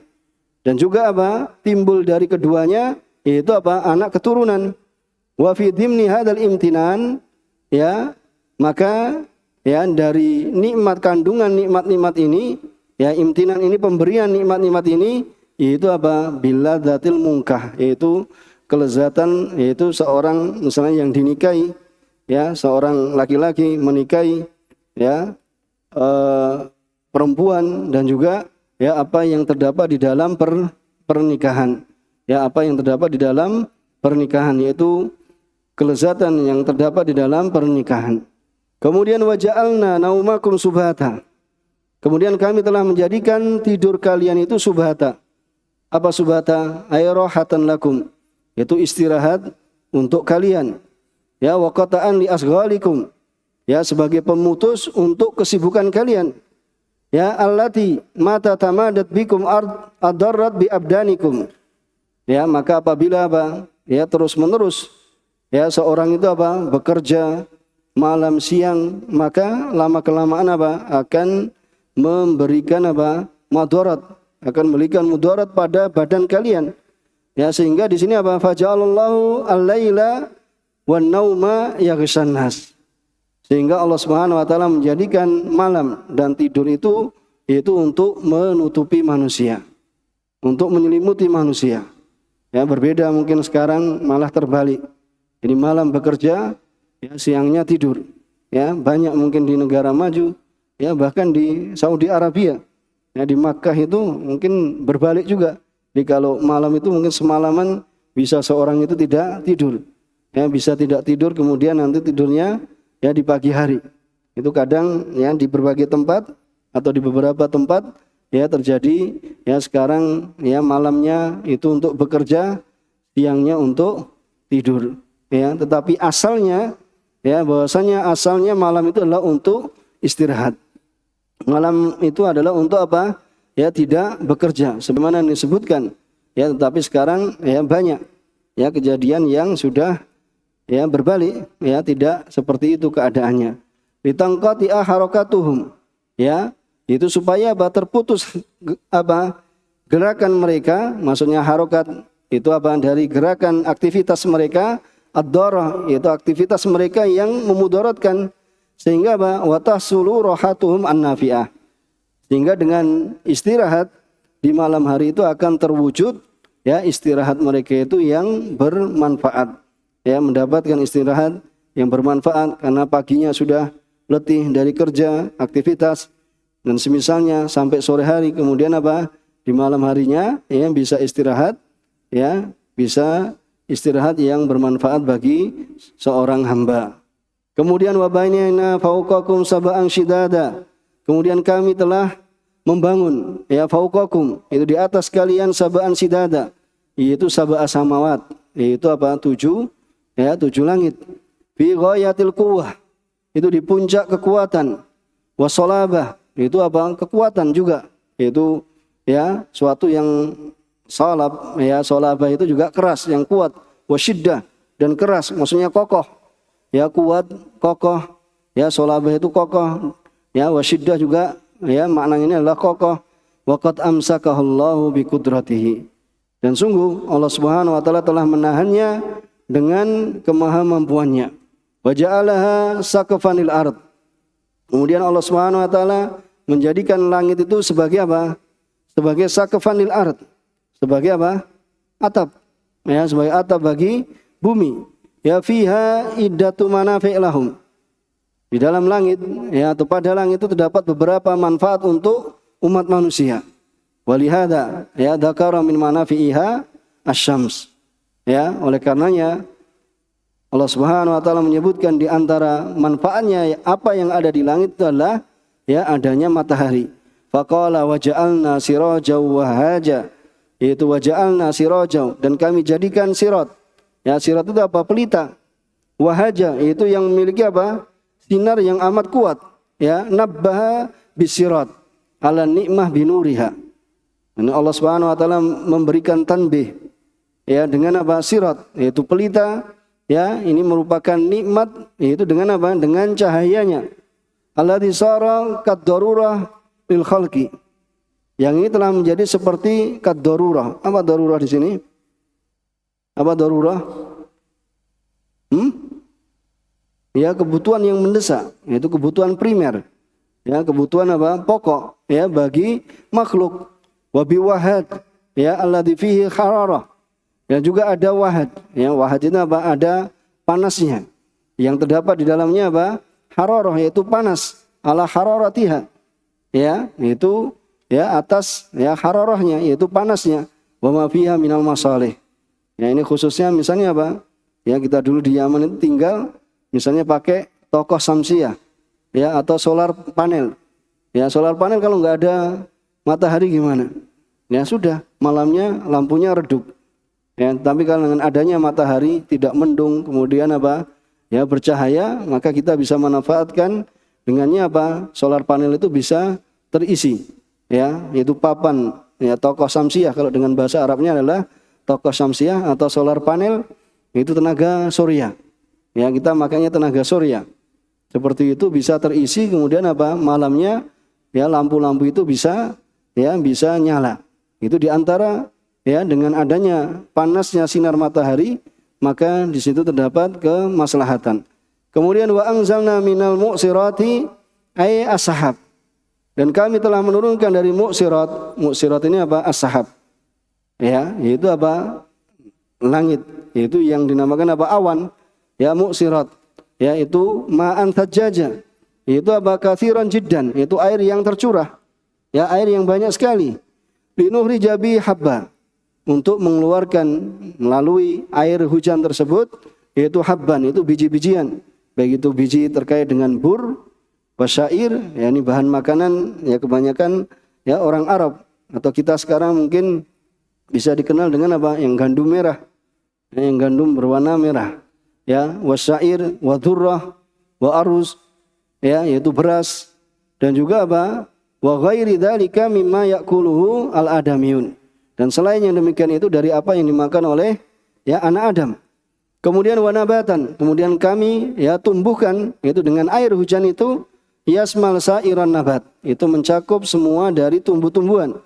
[SPEAKER 1] Dan juga apa? Timbul dari keduanya yaitu apa? Anak keturunan. Wa fi dhimni hadzal imtinan, ya maka ya dari nikmat kandungan nikmat-nikmat ini, ya imtinan ini, pemberian nikmat-nikmat ini, yaitu apa? Billadzatil munkah, yaitu kelezatan, yaitu seorang misalnya yang dinikahi, ya seorang laki-laki menikahi ya perempuan, dan juga ya apa yang terdapat di dalam pernikahan, ya apa yang terdapat di dalam pernikahan, yaitu kelezatan yang terdapat di dalam pernikahan. Kemudian waja'alna naumakum subhata. Kemudian kami telah menjadikan tidur kalian itu subhata. Apa subhata? Ay rahatan lakum. Itu istirahat untuk kalian. Ya waqata'an li asghalikum. Ya sebagai pemutus untuk kesibukan kalian. Ya allati mata tamadat bikum adarrat bi abdanikum. Ya maka apabila apa? Ya terus menerus ya seorang itu apa? Bekerja malam siang, maka lama kelamaan apa? Akan memberikan apa? Madarat, akan memberikan mudarat pada badan kalian. Ya sehingga di sini apa? Faja'alallahu al-laila wan nauma yaghshan nas. Sehingga Allah Subhanahu wa taala menjadikan malam dan tidur itu untuk menutupi manusia, untuk menyelimuti manusia. Ya berbeda mungkin sekarang malah terbalik. Jadi malam bekerja, ya siangnya tidur. Ya banyak mungkin di negara maju, ya bahkan di Saudi Arabia, ya di Makkah itu mungkin berbalik juga. Jadi kalau malam itu mungkin semalaman bisa seorang itu tidak tidur, ya bisa tidak tidur, kemudian nanti tidurnya ya di pagi hari. Itu kadang ya di berbagai tempat atau di beberapa tempat ya terjadi ya sekarang ya malamnya itu untuk bekerja, siangnya untuk tidur. Ya, tetapi asalnya ya bahwasanya asalnya malam itu adalah untuk istirahat. Malam itu adalah untuk apa? Ya tidak bekerja sebagaimana disebutkan. Ya tetapi sekarang ya banyak ya kejadian yang sudah ya berbalik, ya tidak seperti itu keadaannya. Ditangkati harakatuhum, ya itu supaya apa? Terputus apa? Gerakan mereka, maksudnya harokat itu apa? Dari gerakan aktivitas mereka, ad-darah yaitu aktivitas mereka yang memudaratkan, sehingga apa? Wa tahsulu rahatuhum an-nafi'ah. Sehingga dengan istirahat di malam hari itu akan terwujud ya istirahat mereka itu yang bermanfaat. Ya mendapatkan istirahat yang bermanfaat karena paginya sudah letih dari kerja, aktivitas dan semisalnya sampai sore hari, kemudian apa? Di malam harinya ya bisa istirahat, ya bisa istirahat yang bermanfaat bagi seorang hamba. Kemudian wa bainana fauqakum sab'an shidada. Kemudian kami telah membangun ya fauqakum itu di atas kalian sab'an shidada, yaitu sab'a samawat, yaitu apa? 7 langit. Fi ghayatil quwwah, itu di puncak kekuatan. Wasolabah, itu apa? Kekuatan juga, yaitu ya suatu yang salab, ya solabah itu juga keras, yang kuat. Wasyiddah, dan keras, maksudnya kokoh. Ya kuat, kokoh. Ya solabah itu kokoh. Ya wasyiddah juga ya maknanya ini adalah kokoh. Waqad amsakahallahu biqudratihi. Dan sungguh Allah Subhanahu wa taala telah menahannya dengan kemahamampuannya. Wa ja'alaha saqfanil ard. Kemudian Allah Subhanahu wa taala menjadikan langit itu sebagai apa? Sebagai saqfanil ard. Sebagai apa? Atap. Ya, sebagai atap bagi bumi. Ya fiha iddatu manafi' lahum. Di dalam langit ya atau pada langit itu terdapat beberapa manfaat untuk umat manusia. Walihada ya dzakara min manafi'iha asy-syams. Ya, oleh karenanya Allah Subhanahu wa taala menyebutkan di antara manfaatnya apa yang ada di langit itu adalah ya adanya matahari. Faqala waja'alna sirajan wahaja. Yaitu waja'alna sirajan, dan kami jadikan sirat. Ya sirat itu apa? Pelita. Wahaja itu yang memiliki apa? Sinar yang amat kuat. ya nabbaha bisirat ala nikmah binuriha. Ini Allah Subhanahu wa taala memberikan tanbih ya dengan apa? Sirat, yaitu pelita ya, ini merupakan nikmat yaitu dengan apa? Dengan cahayanya. Alladzi sara kad-darurah lil khalqi. Yang ini telah menjadi seperti kad-darurah. Apa darurah di sini? Apa darurah? Ya, kebutuhan yang mendesak, yaitu kebutuhan primer. Ya, kebutuhan apa? Pokok ya bagi makhluk. Wa bi wahad ya alladzi fihi hararah. Ya, juga ada wahad. Ya, wahad itu apa? Ada panasnya. Yang terdapat di dalamnya apa? Hararah, yaitu panas. Ala hararatiha. Ya, itu ya atas ya hararahnya, yaitu panasnya. Wa ma fiha minal masalih. Ya, ini khususnya misalnya apa? Ya, kita dulu di Yaman itu tinggal misalnya pakai tokoh samsiah ya atau solar panel. Ya, solar panel kalau nggak ada matahari gimana? Ya sudah, malamnya lampunya redup. Ya, tapi kalau dengan adanya matahari tidak mendung, kemudian apa? Ya, bercahaya, maka kita bisa manfaatkan dengannya apa? Solar panel itu bisa terisi. Ya, yaitu papan ya tokoh samsiah, kalau dengan bahasa Arabnya adalah tokoh samsiah atau solar panel, itu tenaga surya. Ya, kita makanya tenaga surya. Seperti itu bisa terisi, kemudian apa? Malamnya ya lampu-lampu itu bisa nyala. Itu diantara ya dengan adanya panasnya sinar matahari, maka di situ terdapat kemaslahatan. Kemudian wa anzalna minal mu'sirati ay as-sahab. Dan kami telah menurunkan dari mu'sirat. Mu'sirat ini apa? As-sahab. Ya, yaitu apa? Langit. Yaitu yang dinamakan apa? Awan. Ya, mu'sirat. Ya, itu ma'an thajjaja. Yaitu apa? Kathiran jiddan. Yaitu air yang tercurah. Ya, air yang banyak sekali. Linuhri jabi habba. Untuk mengeluarkan melalui air hujan tersebut. Yaitu habban. Itu biji-bijian. Baik itu biji terkait dengan bur, wasyair. Ya, ini bahan makanan. Ya, kebanyakan ya orang Arab. Atau kita sekarang mungkin bisa dikenal dengan apa? Yang gandum merah. Yang gandum berwarna merah. Ya, wasyair, wadurrah, wa aruz, ya, yaitu beras, dan juga apa? Wa ghairi dzalika mimma ya'kuluhu al-adamiyun. Dan selain yang demikian itu dari apa yang dimakan oleh ya anak Adam. Kemudian wa nabatan, kemudian kami ya tumbuhkan yaitu dengan air hujan itu yasmal sa'iran nabat, itu mencakup semua dari tumbuh-tumbuhan.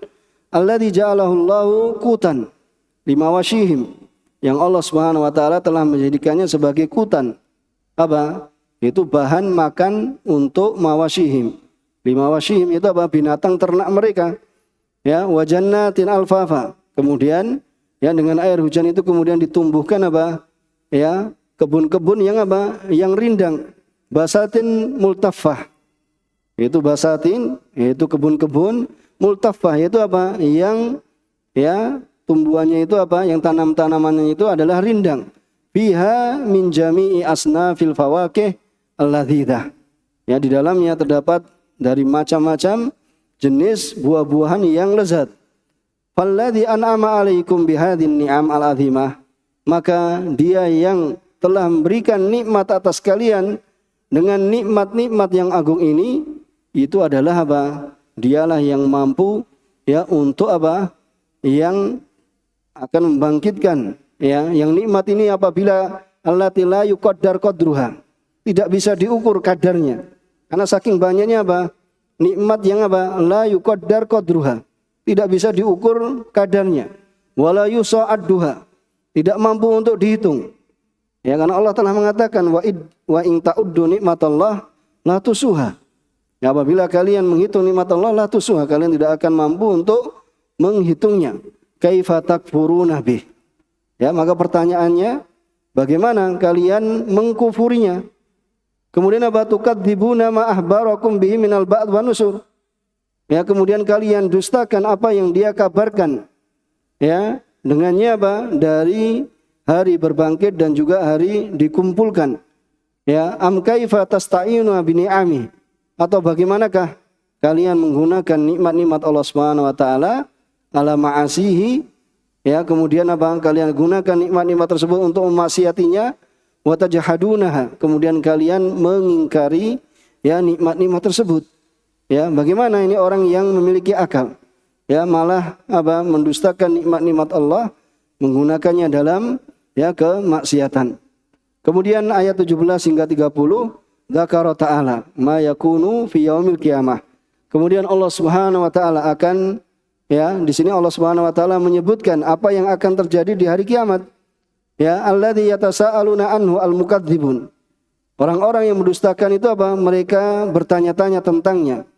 [SPEAKER 1] Alladzi ja'alahu Allahu qutan limawashihim, yang Allah Subhanahu wa taala telah menjadikannya sebagai kutan. Apa? Itu bahan makan untuk mawashihim. Limawashihim itu apa? Binatang ternak mereka. Ya, wa jannatin alfafa. Kemudian ya dengan air hujan itu kemudian ditumbuhkan apa? Ya, kebun-kebun yang apa? Yang rindang. Basatin multaffah. Itu basatin, yaitu kebun-kebun, multaffah itu apa? Yang ya tumbuhannya itu apa? Yang tanam-tanamannya itu adalah rindang. Fiha min jami'i asnafil fawakih alladhidah. Ya, di dalamnya terdapat dari macam-macam jenis buah-buahan yang lezat. Falladhi an'ama 'alaikum bihadhin ni'am al-'azimah. Maka dia yang telah memberikan nikmat atas kalian dengan nikmat-nikmat yang agung ini, itu adalah apa? Dialah yang mampu ya untuk apa? Yang akan membangkitkan ya, yang nikmat ini apabila allati la yuqaddar qadruha, tidak bisa diukur kadarnya. Karena saking banyaknya apa? Nikmat yang apa? La yuqaddar qadruha, tidak bisa diukur kadarnya. Wala yusa'adduha, tidak mampu untuk dihitung. Ya, karena Allah telah mengatakan wa in ta'uddu nikmatallah la tusuha. Ya, apabila kalian menghitung nikmat Allah la tusuha, kalian tidak akan mampu untuk menghitungnya. Kaifa takfuruna bih. Ya, maka pertanyaannya, bagaimana kalian mengkufurinya? Kemudian apa? Tukadzibuna ma ahbarakum bihi minal ba'd wa nusur. Ya, kemudian kalian dustakan apa yang dia kabarkan. Ya, dengannya apa? Dari hari berbangkit dan juga hari dikumpulkan. Ya, am kaifa tasta'inu bi ni'ami, atau bagaimanakah kalian menggunakan nikmat-nikmat Allah Subhanahu wa taala ala ma'asihi, ya, kemudian apa? Kalian gunakan nikmat-nikmat tersebut untuk memaksiatinya, wa tajhadunaha, kemudian kalian mengingkari ya nikmat-nikmat tersebut. Ya, bagaimana ini orang yang memiliki akal? Ya, malah mendustakan nikmat-nikmat Allah, menggunakannya dalam ya kemaksiatan. Kemudian ayat 17 hingga 30, dzakara ta'ala ma yakunu fi yaumil qiyamah. Kemudian Allah Subhanahu wa taala akan ya, di sini Allah Subhanahu wa taala menyebutkan apa yang akan terjadi di hari kiamat. Ya, alladzi yatasaaluna anhu al-mukadzibun. Orang-orang yang mendustakan itu mereka bertanya-tanya tentangnya.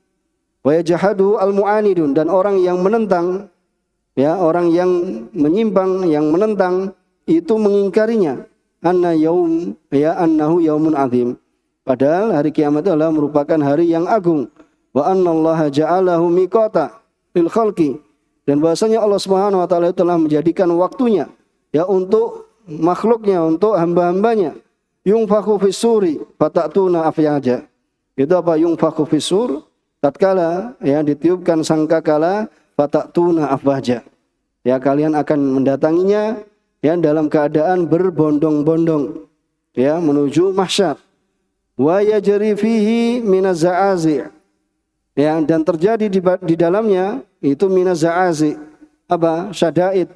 [SPEAKER 1] Wa yajhadu al-mu'anidun, dan orang yang menentang, ya, orang yang menyimpang, yang menentang itu mengingkarinya. Annahu yaumun azim. Padahal hari kiamat itu adalah merupakan hari yang agung. Wa annallaha ja'alahu miqata lil khalqi, dan bahwasanya Allah Subhanahu wa taala telah menjadikan waktunya ya untuk makhluknya, untuk hamba-hambanya. Yunfakhu fis-suri fatatuna afyaja. Itu yunfakhu fis-sur, tatkala ya ditiupkan sangkakala, fatatuna afwaja. Ya, kalian akan mendatanginya ya dalam keadaan berbondong-bondong ya menuju mahsyar. Wa yajri fihi minaz za'azi'. Ya, dan terjadi di dalamnya itu minaz za'azi', syada'id,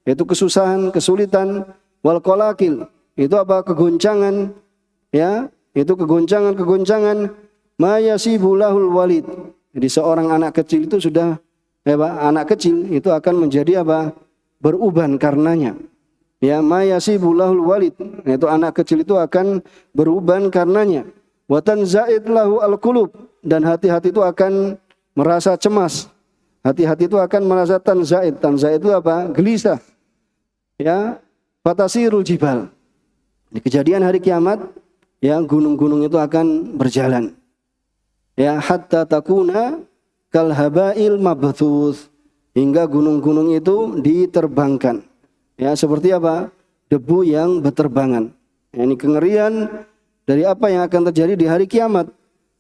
[SPEAKER 1] yaitu kesusahan, kesulitan, wal qalaqil, itu kegoncangan, ya, itu kegoncangan ma yasibu lahul walid. Jadi seorang anak kecil itu sudah anak kecil itu akan menjadi beruban karenanya. Ya, ma yasibu lahul walid, yaitu anak kecil itu akan beruban karenanya. Wa tanza'id lahu al-qulub, dan hati-hati itu akan merasa cemas. Hati-hati itu akan merasa tanza'id. Tanza'id itu gelisah. Ya, fatasirul jibal. Di kejadian hari kiamat, ya, gunung-gunung itu akan berjalan. Ya, hatta takuna kal habail mabthuth, hingga gunung-gunung itu diterbangkan. Ya, seperti debu yang berterbangan. Ya, ini kengerian dari apa yang akan terjadi di hari kiamat.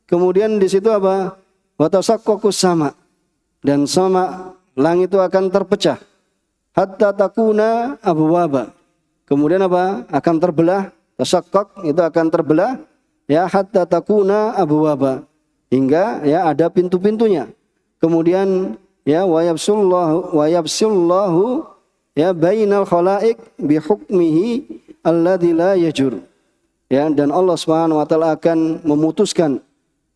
[SPEAKER 1] Kemudian di situ wa tasaqqaqus sama, dan sama langit itu akan terpecah. Hatta takuna abwaba. Kemudian akan terbelah. Tasaqqaq itu akan terbelah. Ya, hatta takuna abwaba, hingga ya ada pintu-pintunya. Kemudian ya wa yafsullahu ya bainal khalaik bi hukmihi alladzi la yajur. Ya, dan Allah Subhanahu wa taala akan memutuskan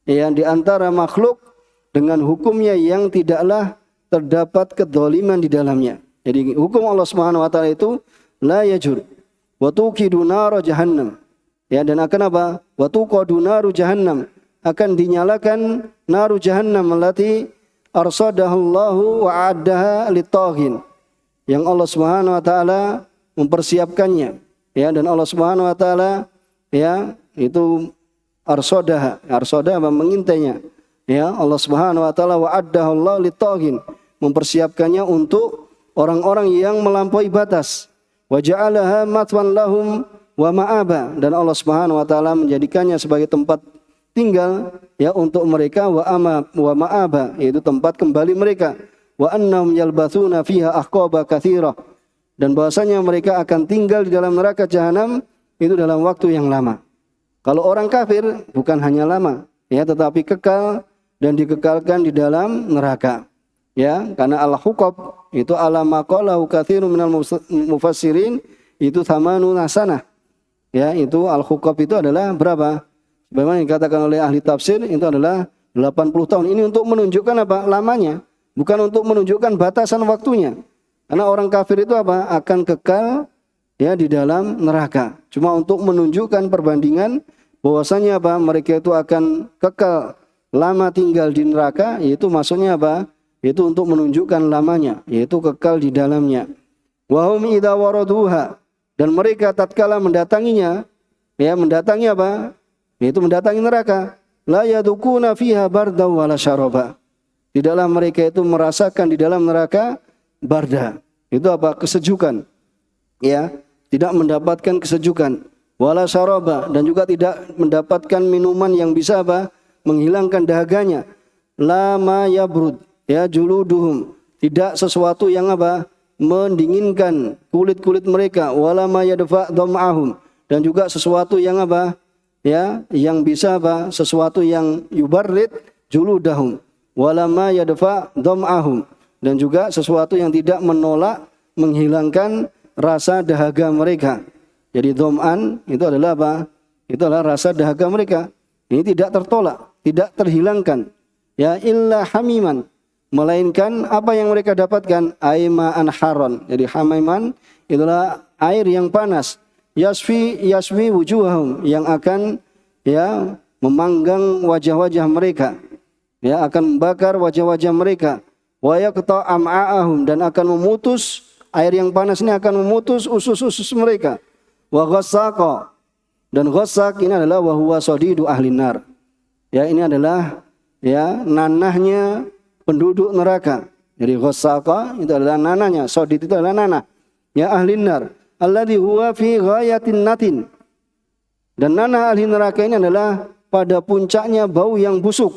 [SPEAKER 1] ya di antara makhluk dengan hukumnya yang tidaklah terdapat kedzaliman di dalamnya. Jadi hukum Allah Subhanahu wa taala itu la yajur. Wa tuqidu nar jahannam. Ya, dan akan wa tuqadu naru jahannam, akan dinyalakan naru jahannam allati arsadahullahu wa addaha litaghin, yang Allah Subhanahu wa taala mempersiapkannya. Ya, dan Allah Subhanahu wa taala ya itu arsadah mengintainya. Ya, Allah Subhanahu wa taala wa'addahu Allah litaghin, mempersiapkannya untuk orang-orang yang melampaui batas. Wa ja'alaha matwan lahum wa ma'aba, dan Allah Subhanahu wa taala menjadikannya sebagai tempat tinggal ya untuk mereka, wa ma'aba, yaitu tempat kembali mereka. Wa annahum yalbathuna fiha ahqaba katsira, dan bahwasanya mereka akan tinggal di dalam neraka jahanam itu dalam waktu yang lama. Kalau orang kafir bukan hanya lama ya, tetapi kekal dan dikekalkan di dalam neraka. Ya, karena al-huqab itu ala maqalahu katsirun minal mufassirin, itu thamanuna sanah. Ya, itu al-huqab itu adalah berapa? Bagaimana dikatakan oleh ahli tafsir, itu adalah 80 tahun. Ini untuk menunjukkan lamanya, bukan untuk menunjukkan batasan waktunya. Karena orang kafir itu akan kekal ya di dalam neraka. Cuma untuk menunjukkan perbandingan bahwasanya mereka itu akan kekal lama tinggal di neraka, yaitu maksudnya yaitu untuk menunjukkan lamanya, yaitu kekal di dalamnya. Wa hum idza waraduha, dan mereka tatkala mendatanginya, ya mendatangi yaitu mendatangi neraka, la yadukuna fiha barda wala syaraba. Tidaklah mereka itu merasakan di dalam neraka barda. Itu kesejukan. Ya, tidak mendapatkan kesejukan. Wala syaraba, dan juga tidak mendapatkan minuman yang bisa menghilangkan dahaganya. La ma yabrud ya juluduhum, tidak sesuatu yang mendinginkan kulit-kulit mereka. Wala ma yadfa dhama'ahum, dan juga sesuatu yang ya yang bisa apa? Sesuatu yang yubarrid juludahum walama yadfa dham'ahum, dan juga sesuatu yang tidak menolak menghilangkan rasa dahaga mereka. Jadi dham'an itu adalah apa? Itu adalah rasa dahaga mereka. Ini tidak tertolak, tidak terhilangkan. Ya illa hamiman, melainkan apa yang mereka dapatkan aima'an haron. Jadi hamiman itulah air yang panas. Yasfi wujuhahum, yang akan ya memanggang wajah-wajah mereka. Ya akan membakar wajah-wajah mereka. Wa yaqta am'a'ahum, dan akan memutus, air yang panas ini akan memutus usus-usus mereka. Wa ghassaqa, dan ghassak ini adalah wa huwa sadidu ahlin nar. Ya ini adalah ya nanahnya penduduk neraka. Jadi ghassaqa itu adalah nanahnya, sadid itu adalah nanah ya ahlin nar. Alladhi huwa fi ghayatin natin. Dan nanah ahli neraka ini adalah pada puncaknya bau yang busuk.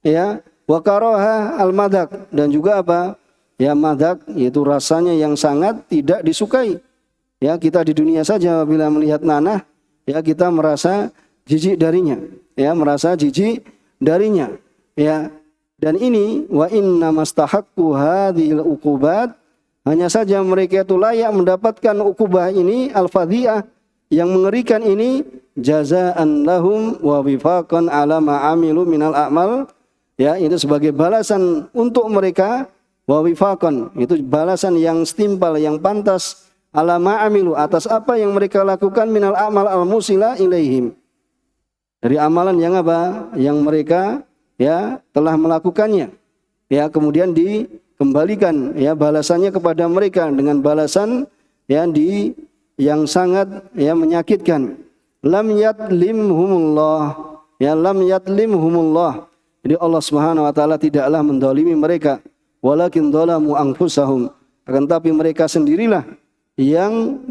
[SPEAKER 1] Ya, wa karaha al-madak, dan juga apa? Ya madak, yaitu rasanya yang sangat tidak disukai. Ya, kita di dunia saja bila melihat nanah, ya kita merasa jijik darinya. Ya, merasa jijik darinya. Ya. Dan ini wa inna mastahaqqu hadhil uqubat, hanya saja mereka itu layak mendapatkan ukubah ini, al-fadhiyah, yang mengerikan ini, jazaan lahum wa wifaqan ala ma'amilu minal a'mal. Ya, itu sebagai balasan untuk mereka, wa wifaqan, itu balasan yang setimpal, yang pantas, ala ma'amilu, atas apa yang mereka lakukan, minal a'mal al-musila ilaihim. Dari amalan yang apa? Yang mereka ya telah melakukannya. Ya, kemudian dikembalikan ya balasannya kepada mereka dengan balasan yang sangat ya menyakitkan. Lam yatlimhumullah, ya lam yatlimhumullah. Jadi Allah Subhanahu wa taala tidaklah mendolimi mereka, walakin dhalamu anfusahum, akan tapi mereka sendirilah yang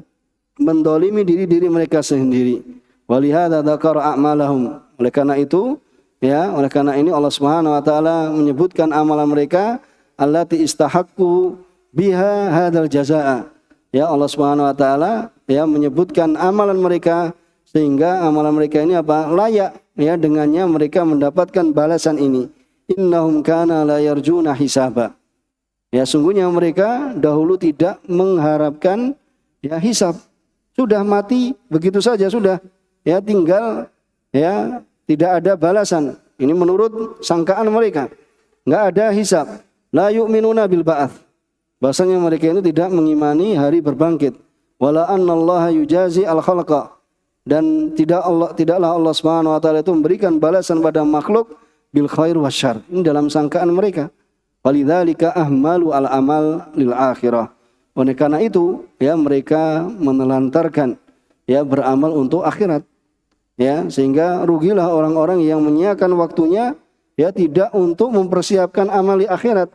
[SPEAKER 1] mendolimi diri mereka sendiri. Walihada dzakara a'malahum. Oleh karena itu, ya, oleh karena ini Allah Subhanahu wa taala menyebutkan amalan mereka, allati istahaqqu biha hadzal jazaa. Ya, Allah Subhanahu wa taala ya menyebutkan amalan mereka sehingga amalan mereka ini apa? Layak ya dengannya mereka mendapatkan balasan ini. Innahum kana la yarjuna hisaba. Ya, sungguhnya mereka dahulu tidak mengharapkan ya hisab. Sudah mati begitu saja sudah. Ya, tinggal ya tidak ada balasan. Ini menurut sangkaan mereka. Enggak ada hisab. La yu'minuna bil ba'ats. Bahasanya mereka itu tidak mengimani hari berbangkit. Wala annallaha yujazi al-khalqa. Dan tidaklah Allah Subhanahu wa taala itu memberikan balasan pada makhluk bil khair wasyarr. Ini dalam sangkaan mereka. Walidzalika ahmalu al-amal lil akhirah. Oleh karena itu, ya mereka menelantarkan ya beramal untuk akhirat. Ya, sehingga rugilah orang-orang yang menyiakan waktunya ya tidak untuk mempersiapkan amal di akhirat.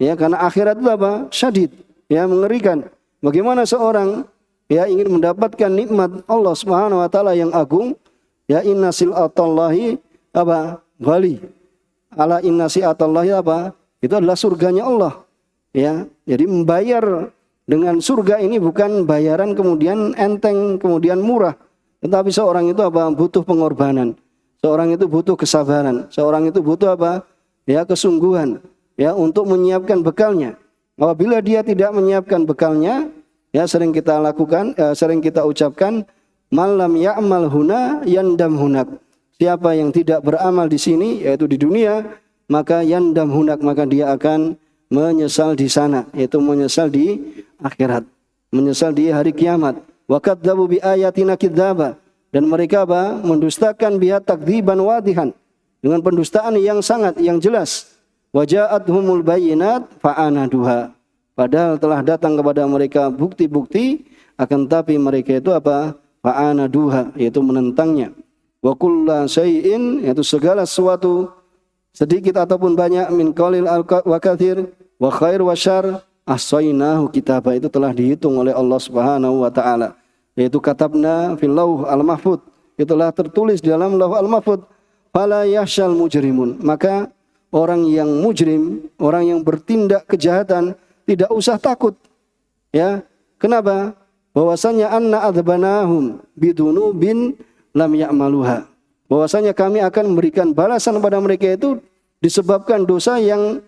[SPEAKER 1] Ya, karena akhirat itu apa? Syadid, ya mengerikan. Bagaimana seorang ya ingin mendapatkan nikmat Allah Subhanahu wa taala yang agung, ya inna silatallahi apa? Ghali. Ala inna silatallahi apa? Itu adalah surganya Allah. Ya, jadi membayar dengan surga ini bukan bayaran kemudian enteng, kemudian murah. Tetapi seorang itu apa? Butuh pengorbanan. Seorang itu butuh kesabaran. Seorang itu butuh apa? Ya, kesungguhan. Ya, untuk menyiapkan bekalnya. Apabila dia tidak menyiapkan bekalnya, ya sering kita lakukan, sering kita ucapkan, malam ya'mal huna yandam hunak. Siapa yang tidak beramal di sini, yaitu di dunia, maka yandam hunak, maka dia akan menyesal di sana, yaitu menyesal di akhirat, menyesal di hari kiamat. Wa kadzdzabu bi ayatina kidzaba, dan mereka apa? Mendustakan biha takdziban wadihan, dengan pendustaan yang sangat yang jelas. Wa ja'atuhumul bayyinat fa'anaduha, padahal telah datang kepada mereka bukti-bukti, akan tapi mereka itu apa? Fa'anaduha, yaitu menentangnya. Wa kullu syai'in, yaitu segala sesuatu sedikit ataupun banyak, min qalil wa katsir wa khair wa syarr, ahsainahu kitaba, itu telah dihitung oleh Allah Subhanahu wa taala. Yaitu katabna fil lauh al-mahfuz, itulah tertulis di dalam lauh al-mahfuz. Fala yahsyal mujrimun, maka orang yang mujrim, orang yang bertindak kejahatan tidak usah takut. Ya, kenapa? Bahwasanya anna adzbanahum bidunubin lam ya'maluha. Bahwasanya kami akan memberikan balasan kepada mereka itu disebabkan dosa yang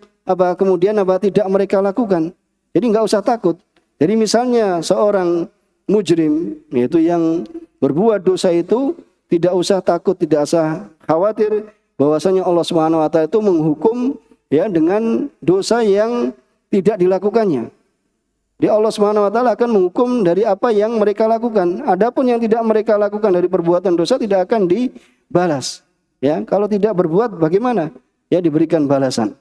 [SPEAKER 1] kemudian tidak mereka lakukan. Jadi enggak usah takut. Jadi misalnya seorang mujrim, yaitu yang berbuat dosa itu, tidak usah takut, tidak usah khawatir bahwasanya Allah Subhanahu wa taala itu menghukum ya dengan dosa yang tidak dilakukannya. Di Allah Subhanahu wa taala akan menghukum dari apa yang mereka lakukan. Adapun yang tidak mereka lakukan dari perbuatan dosa tidak akan dibalas. Ya, kalau tidak berbuat bagaimana? Ya, diberikan balasan.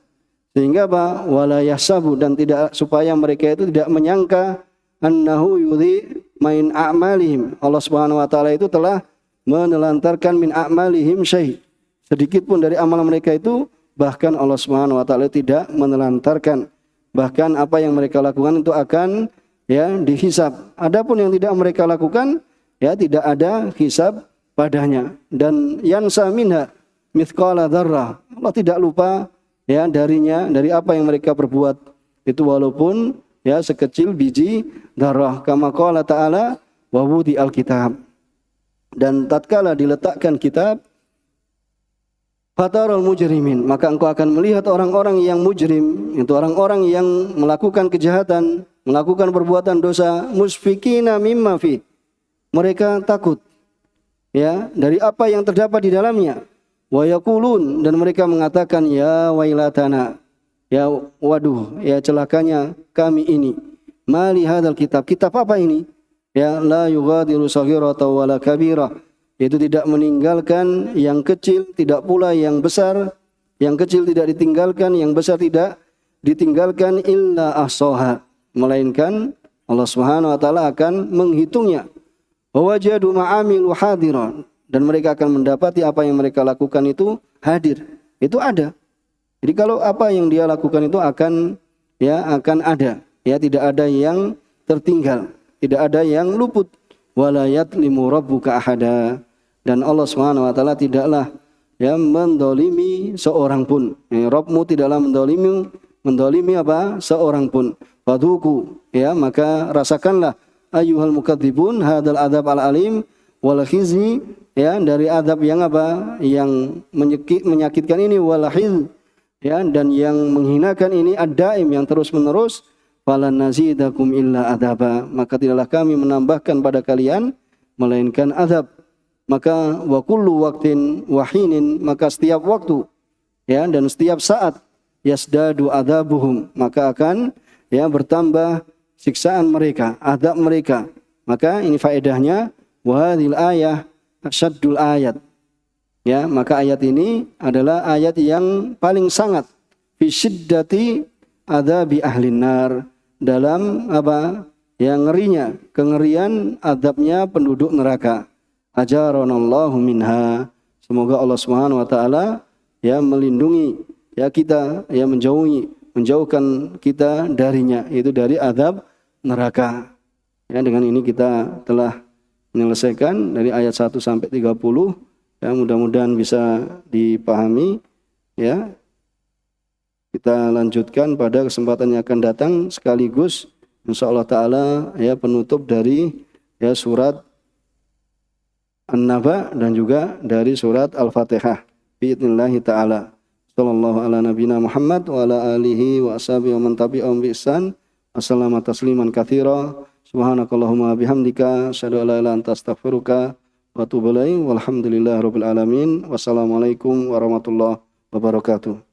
[SPEAKER 1] Sehingga wala yahsabu, dan tidak, supaya mereka itu tidak menyangka annahu yudhi main a'malihim. Allah Subhanahu wa taala itu telah menelantarkan min a'malihim syai'. Sedikit pun dari amal mereka itu, bahkan Allah Subhanahu wa taala tidak menelantarkan. Bahkan apa yang mereka lakukan itu akan ya dihisab. Adapun yang tidak mereka lakukan ya tidak ada hisab padanya. Dan yansa minha mithqala dzarrah. Allah tidak lupa ya darinya, dari apa yang mereka perbuat itu, walaupun ya sekecil biji dzarrah. Kama qala ta'ala wa wudi alkitab. Dan tatkala diletakkan kitab, fatarul mujrimin, maka engkau akan melihat orang-orang yang mujrim, itu orang-orang yang melakukan kejahatan, melakukan perbuatan dosa, musfikina mimma fi. Mereka takut ya dari apa yang terdapat di dalamnya. Wa yaqulun, dan mereka mengatakan ya wailatana, ya waduh, ya celakanya kami ini. Mali hadzal kitab, kitab apa ini? Ya la yughadiru saghiratan wala kabirah. Itu tidak meninggalkan yang kecil, tidak pula yang besar. Yang kecil tidak ditinggalkan, yang besar tidak ditinggalkan, illa ahsaha, melainkan Allah Subhanahu wa taala akan menghitungnya. Wa wajadu ma'amilu hadiran, dan mereka akan mendapati apa yang mereka lakukan itu hadir. Itu ada. Jadi kalau apa yang dia lakukan itu akan ada. Ya, tidak ada yang tertinggal, tidak ada yang luput. Wala yatlimu rabbuka ahada. Dan Allah Subhanahu wa taala tidaklah ya mendolimi seorang pun. Rabbmu tidaklah mendolimi seorang pun. Fadhuku, ya maka rasakanlah ayyuhal mukadzibun hadzal adzab al alim wal khizi, ya dari adab yang yang menyakitkan ini, wal khiz, ya dan yang menghinakan ini, ad-daim, yang terus-menerus. Falan nazidakum illa adzaba, maka tidaklah kami menambahkan pada kalian melainkan azab. Maka wa kullu waqtin wahinin, maka setiap waktu ya dan setiap saat, yasdadu adzabuhum, maka akan ya bertambah siksaan mereka, azab mereka. Maka ini faedahnya, wa hadhil ayah asyaddul ayat. Ya, maka ayat ini adalah ayat yang paling sangat fi syiddati adzabi ahlin nar, dalam yang ngerinya, kengerian azabnya penduduk neraka. Ajaranallahu minha. Semoga Allah Subhanahu wa taala ya melindungi ya kita, ya menjauhkan kita darinya, yaitu dari azab neraka. Ya, dengan ini kita telah menyelesaikan dari ayat 1 sampai 30. Ya, mudah-mudahan bisa dipahami ya. Kita lanjutkan pada kesempatan yang akan datang, sekaligus insyaallah taala ya penutup dari ya surat An-Naba dan juga dari surat Al-Fatihah. Bi'idznillah ta'ala. Sallallahu ala nabiyina Muhammad wa ala alihi wa ashabihi wa man tabi'ahum bi ihsan. Assalamu tasliman katsira. Subhanakallahumma bihamdika asyhadu an la ilaha illa anta astaghfiruka wa atubu ilaik. Walhamdulillahirabbil alamin. Wassalamualaikum warahmatullahi wabarakatuh.